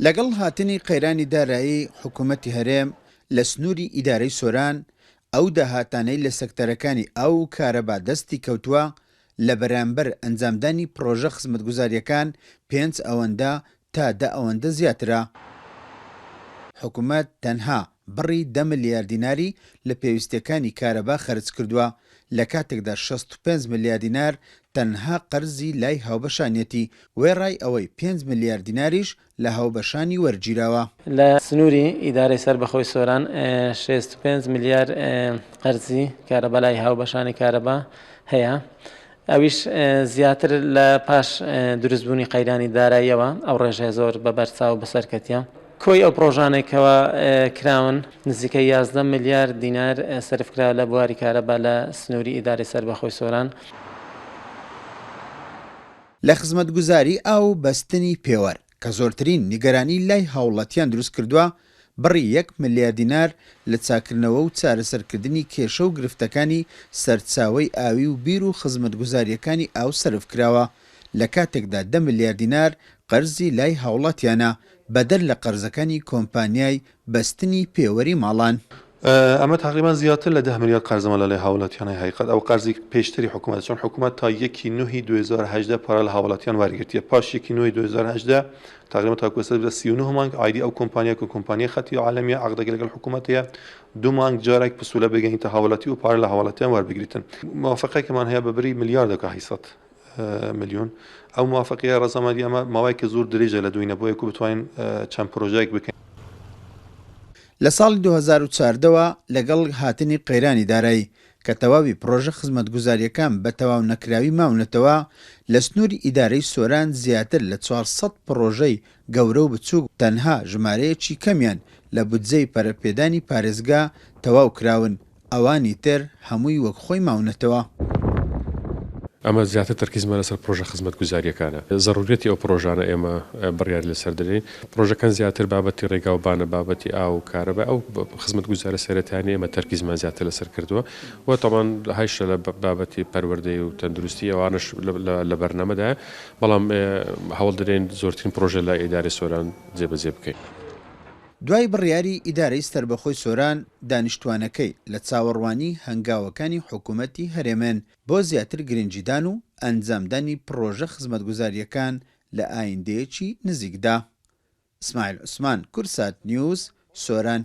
لەگەڵ هاتنی قەیرانی دارایی حکوومەتی هەرێم لە سنووری ئیدارەی سۆران ئەو داهاتانەی لە سەکتەرەکانی ئاو و کارەبا دەستی کەوتووە لە بەرامبەر ئەنجامدانی پرۆژە خزمەتگوزاریەکان 5 ئەوەندە تا 10 ئەوەندە زیاترە. حکوومەت تەنها بڕی 10 ملیار دیناری لە پێویستیەکانی کارەبا خەرج کردووە لە کاتێکدا 65 ملیار دینار تەنها قەرزی لای هاوبەشانیەتی وێڕای ئەوەی 5 ملیار دیناریش لە هاوبەشانی وەرگیراوە. لە سنووری ئیدارەی سەربەخۆی سۆران 65 ملیار قەرزی کارەبا لای هاوبەشانی کارەبا هەیە. ئەویش زیاتر لە پاش دروستبوونی قەیرانی داراییەوە ئەو ڕێژەیە زۆر بەبەرچاو بەسەرکەتیە. کۆی ئەو پرۆژانێکەوە کراون نزیکەی 11 ملیار دینار سەرفکرا لە بواری کارەبا لە سنووری ئیدارەی سەربەخۆی سۆران. لە خزمەتگوزاری ئاو بەستنی پێوەر کە زۆرترین نیگەرانی لای هاوڵاتیان دروست کردووە بڕی 1 ملیار دینار لە چاکردنەوە و چارەسەرکردنی کێشە و گرفتەکانی سەرچاوەی ئاوی و بیر و خزمەتگوزاریەکانی ئاو سەرفکراوە لە کاتێکدا 10 ملیار دینار قەرزی لای هاوڵاتیانە بەدەر لە قەرزەکانی کۆمپانیای بەستنی پێوەری ماڵان. ئەمە تقریبان زیاتر لە 10 ملیار قەرزەمە لە هاوڵاتیانە حقیقەت ئەو قەرزی پێشتری حکوومەت چۆن حکوومەت تا 1/9 2018 پارە لە هاوڵاتیان وەرگرتیە پاش 1/9 2018 تقریبا تا کوسە 39 مانگ ئایدی ئەو کۆمپانیا و کۆمپانیای خەتی عالەمیە عقدەکە لەگەڵ حکوومەتەیە 2 مانگ جارێک پسوولە بگەینتە هاوڵاتی و پارە لە هاوڵاتیان وەربگریتن. موافقەیەکمان هەیە بەبری ملیاردێک 800 ملیۆن. ئەو موافقەیە ڕەزەمەندی ئەمە ماوەیەکی زۆر درێژە لە دوینە بۆ یەک بتوانین چەند پرۆژەیەک بکەین. لە ساڵی 2014ەوە لەگەڵ هاتنی قەیرانی دارایی کە تەواوی پرۆژە خزمەتگوزاریەکان بە تەواو نەکراوی ماونەتەوە لە سنووری ئیدارەی سۆران زیاتر لە 400 پرۆژەی گەورە و بچووک تەنها ژمارەیەکی کەمیان لە بودجەی پەرەپێدانی پارێزگا تەواو کراون ئەوانی تر هەمووی وەک خۆی ماونەتەوە. ئەمە زیاتر تەرکیزمە لەسەر پرۆژە خزمەتگوزاریەکانە. ضرورەتی ئەو پرۆژانە ئێمە بڕیار لەسەر دەدەین. پرۆژەکان زیاتر بابەتی ڕێگا و بانە بابەتی ئاو و کارەبا ئەو خزمەتگوزارە سەرەتانی ئێمە تەرکیزمان زیاتر لەسەر کردووە و تەمان هایشە لە بابەتی پەروەردەی و تەندروستی ئەوانش لە بەرنامەدایە بەڵام هەوڵ دەدەین زۆرترین پرۆژە لای ئیدارەی سۆران جێبەجێ بکەین. دوای بڕیاری ئیدارەی سەربەخۆی سۆران دانیشتوانەکەی لە چاوەڕوانی هەنگاوەکانی حکوومەتی هەرێمن بۆ زیاتر گرنگجیدان و ئەنجامدانی پرۆژە خزمەتگوزاریەکان لە ئایندەیەکی نزیکدا. ئیسماعیل عوسمان، کورسات نیوز، سۆران.